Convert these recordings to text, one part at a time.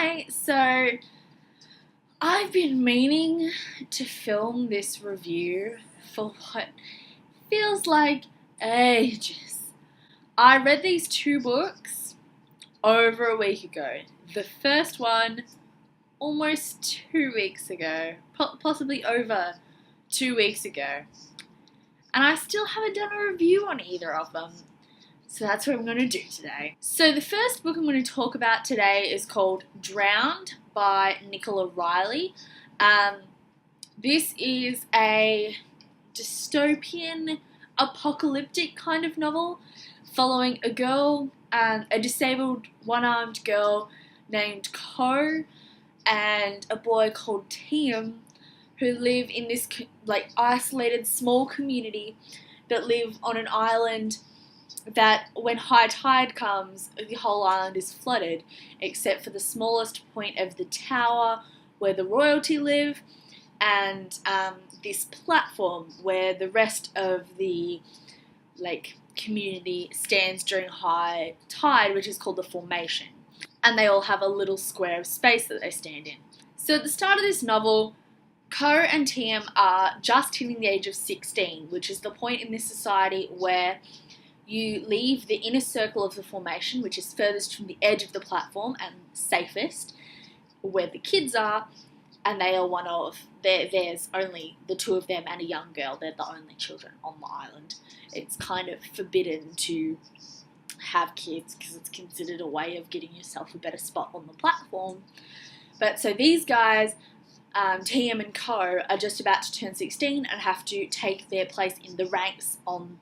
Hi, so I've been meaning to film this review for what feels like ages. I read these two books over a week ago. The first one almost 2 weeks ago, possibly over 2 weeks ago. And I still haven't done a review on either of them. So that's what I'm going to do today. So the first book I'm going to talk about today is called Drowned by Nicola Riley. This is a dystopian, apocalyptic kind of novel following a girl, a disabled one-armed girl named Ko and a boy called Tim who live in this isolated small community that live on an island that when high tide comes, the whole island is flooded, except for the smallest point of the tower where the royalty live, and this platform where the rest of the community stands during high tide, which is called the formation. And they all have a little square of space that they stand in. So at the start of this novel, Ko and Tim are just hitting the age of 16, which is the point in this society where you leave the inner circle of the formation, which is furthest from the edge of the platform and safest, where the kids are, and they are there's only the two of them and a young girl. They're the only children on the island. It's kind of forbidden to have kids because it's considered a way of getting yourself a better spot on the platform. But so these guys, Tim and Ko, are just about to turn 16 and have to take their place in the ranks on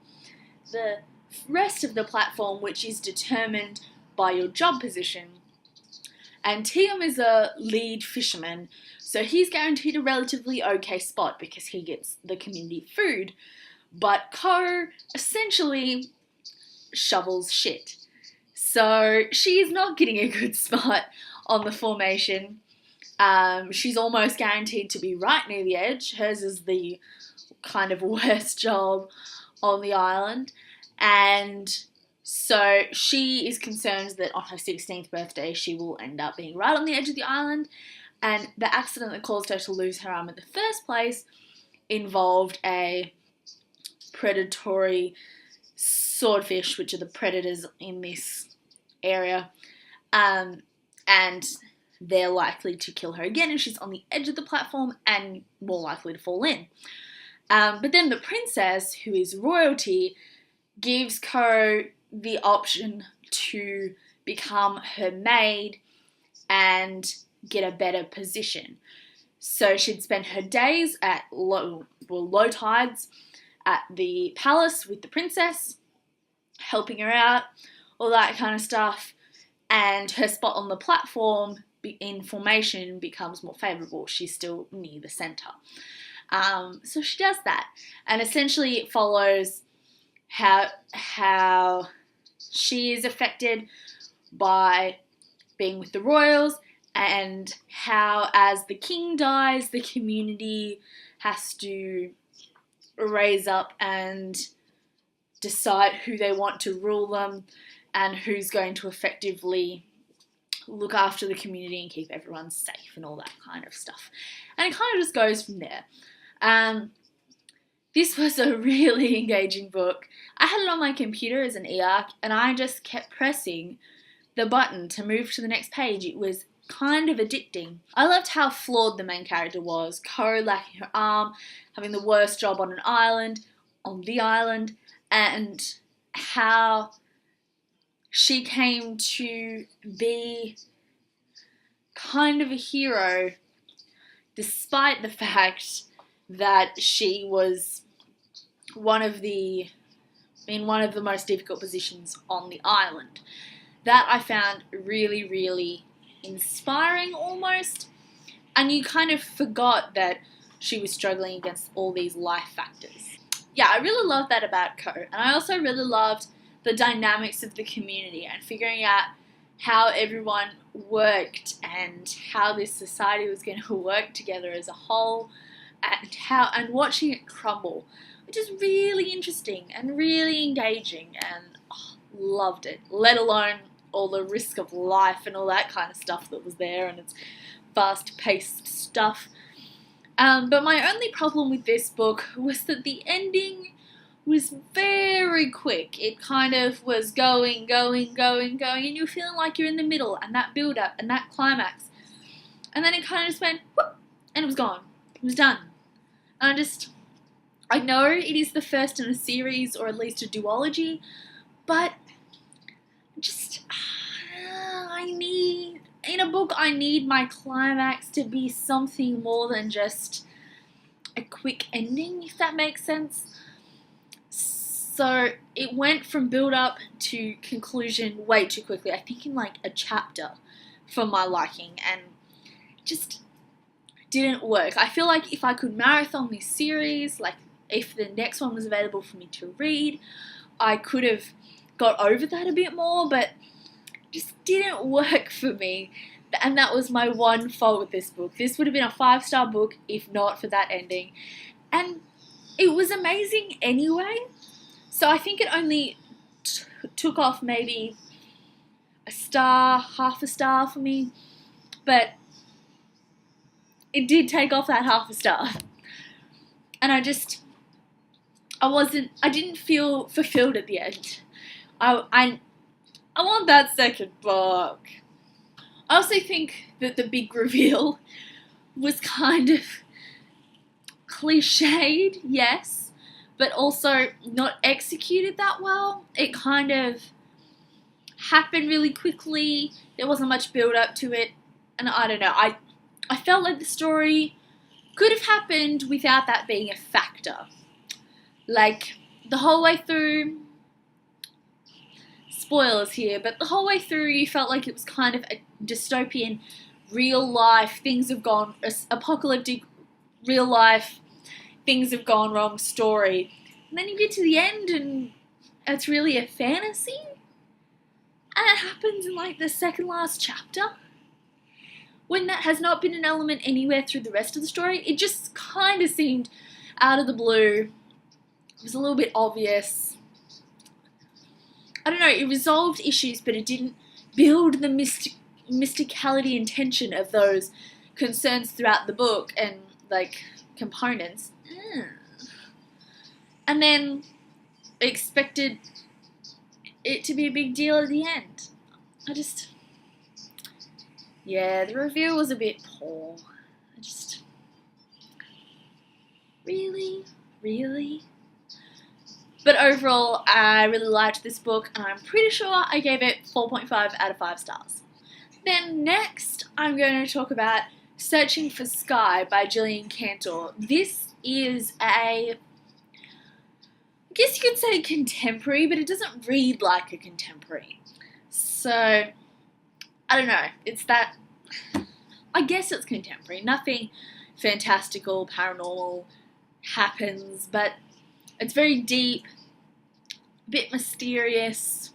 the rest of the platform, which is determined by your job position. And Tim is a lead fisherman, so he's guaranteed a relatively okay spot because he gets the community food. But Ko essentially shovels shit, so she's not getting a good spot on the formation. She's almost guaranteed to be right near the edge. Hers is the kind of worst job on the island. And so she is concerned that on her 16th birthday she will end up being right on the edge of the island, and the accident that caused her to lose her arm in the first place involved a predatory swordfish, which are the predators in this area, and they're likely to kill her again, and she's on the edge of the platform and more likely to fall in. But then the princess, who is royalty, gives Ko the option to become her maid and get a better position. So she'd spend her days at low tides at the palace with the princess, helping her out, all that kind of stuff, and her spot on the platform in formation becomes more favourable. She's still near the centre. So she does that, and essentially it follows how she is affected by being with the royals, and how as the king dies, the community has to raise up and decide who they want to rule them and who's going to effectively look after the community and keep everyone safe and all that kind of stuff. And it kind of just goes from there. This was a really engaging book. I had it on my computer as an e-arc, and I just kept pressing the button to move to the next page. It was kind of addicting. I loved how flawed the main character was. Ko lacking her arm, having the worst job on the island, and how she came to be kind of a hero despite the fact that she was in one of the most difficult positions on the island. That I found really, really inspiring almost, and you kind of forgot that she was struggling against all these life factors. Yeah, I really loved that about Ko, and I also really loved the dynamics of the community and figuring out how everyone worked and how this society was going to work together as a whole, and watching it crumble, which is really interesting and really engaging, and loved it. Let alone all the risk of life and all that kind of stuff that was there, and it's fast-paced stuff. But my only problem with this book was that the ending was very quick. It kind of was going, and you're feeling like you're in the middle, and that build-up, and that climax. And then it kind of just went, whoop, and it was gone. It was done. And I know it is the first in a series, or at least a duology, but in a book, I need my climax to be something more than just a quick ending, if that makes sense. So it went from build-up to conclusion way too quickly. I think in like a chapter for my liking, and just didn't work. I feel like if I could marathon this series, like if the next one was available for me to read, I could have got over that a bit more, but just didn't work for me. And that was my one fault with this book. This would have been a 5-star book if not for that ending. And it was amazing anyway. So I think it only took off maybe a star, half a star for me. But it did take off that half a star. And I didn't feel fulfilled at the end. I want that second book. I also think that the big reveal was kind of cliched, yes, but also not executed that well. It kind of happened really quickly. There wasn't much build up to it, and I don't know. I felt like the story could have happened without that being a factor. Like, the whole way through, spoilers here, but the whole way through you felt like it was kind of a dystopian, real life, things have gone, apocalyptic, real life, things have gone wrong story. And then you get to the end and it's really a fantasy. And it happens in like the second last chapter, when that has not been an element anywhere through the rest of the story. It just kind of seemed out of the blue. It was a little bit obvious. I don't know, it resolved issues, but it didn't build the mysticality and tension of those concerns throughout the book and, like, components. And then expected it to be a big deal at the end. Yeah, the review was a bit poor. Really? But overall, I really liked this book, and I'm pretty sure I gave it 4.5 out of 5 stars. Then next, I'm going to talk about Searching for Sky by Gillian Cantor. This is I guess you could say contemporary, but it doesn't read like a contemporary. So, I don't know, I guess it's contemporary. Nothing fantastical, paranormal happens, but it's very deep, a bit mysterious,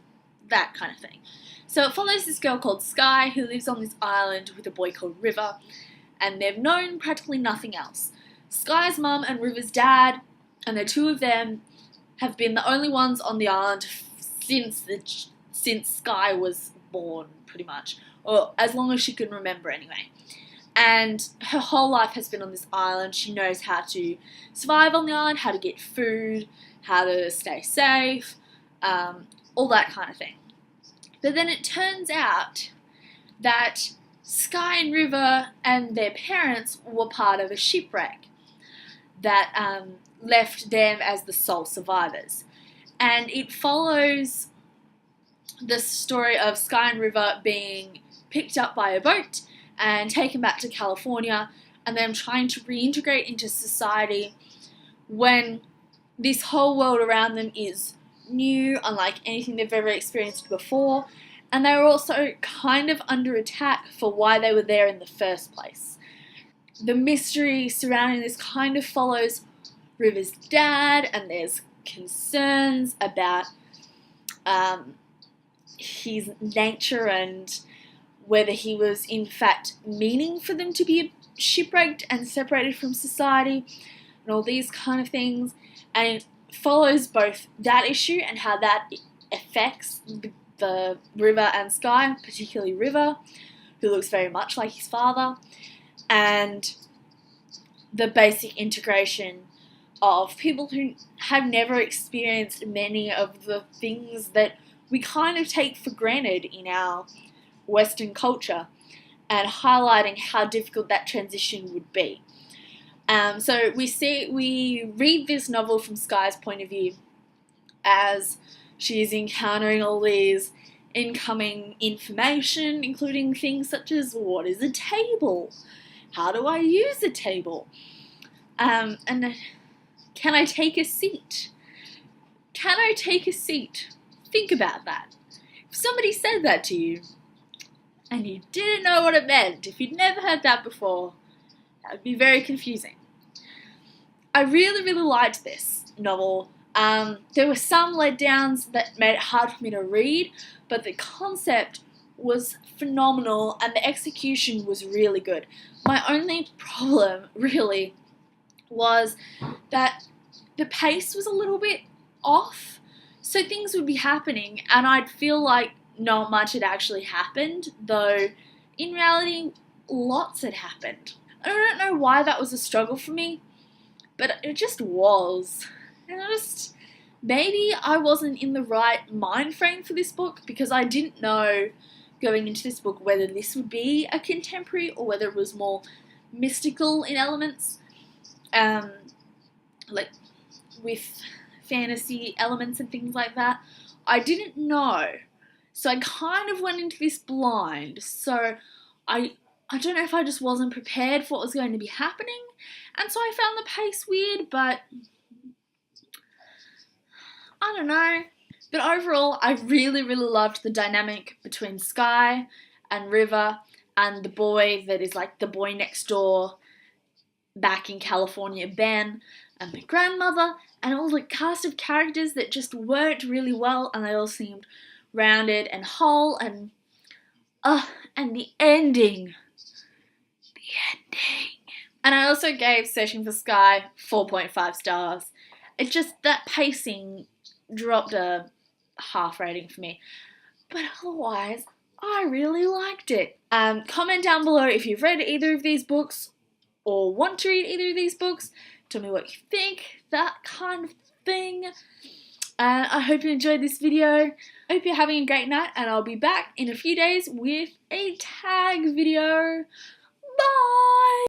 that kind of thing. So it follows this girl called Sky who lives on this island with a boy called River, and they've known practically nothing else. Sky's mum and River's dad, and the two of them, have been the only ones on the island since Sky was born, pretty much, or as long as she can remember anyway. And her whole life has been on this island. She knows how to survive on the island, how to get food, how to stay safe, all that kind of thing. But then it turns out that Sky and River and their parents were part of a shipwreck that left them as the sole survivors. And it follows the story of Sky and River being picked up by a boat and taken back to California, and them trying to reintegrate into society when this whole world around them is new, unlike anything they've ever experienced before, and they were also kind of under attack for why they were there in the first place. The mystery surrounding this kind of follows River's dad, and there's concerns about his nature and whether he was in fact meaning for them to be shipwrecked and separated from society and all these kind of things. And it follows both that issue and how that affects the River and Sky, particularly River, who looks very much like his father, and the basic integration of people who have never experienced many of the things that we kind of take for granted in our Western culture, and highlighting how difficult that transition would be. So we read this novel from Sky's point of view as she is encountering all these incoming information, including things such as, what is a table? How do I use a table? And can I take a seat? Can I take a seat? Think about that. If somebody said that to you, and you didn't know what it meant, if you'd never heard that before, that would be very confusing. I really, really liked this novel. There were some letdowns that made it hard for me to read, but the concept was phenomenal and the execution was really good. My only problem, really, was that the pace was a little bit off, so things would be happening and I'd feel like not much had actually happened, though in reality lots had happened. I don't know why that was a struggle for me, but it just was. And maybe I wasn't in the right mind frame for this book, because I didn't know going into this book whether this would be a contemporary or whether it was more mystical in elements, like with fantasy elements and things like that. I didn't know. So I kind of went into this blind. So I don't know if I just wasn't prepared for what was going to be happening. And so I found the pace weird, but I don't know. But overall, I really, really loved the dynamic between Sky and River and the boy that is like the boy next door back in California, Ben, and the grandmother, and all the cast of characters that just worked really well, and they all seemed rounded and whole, and the ending. And I also gave Searching for Sky 4.5 stars. It just, that pacing dropped a half rating for me, but otherwise I really liked it. Comment down below if you've read either of these books or want to read either of these books. Tell me what you think, that kind of thing. I hope you enjoyed this video. I hope you're having a great night, and I'll be back in a few days with a tag video. Bye!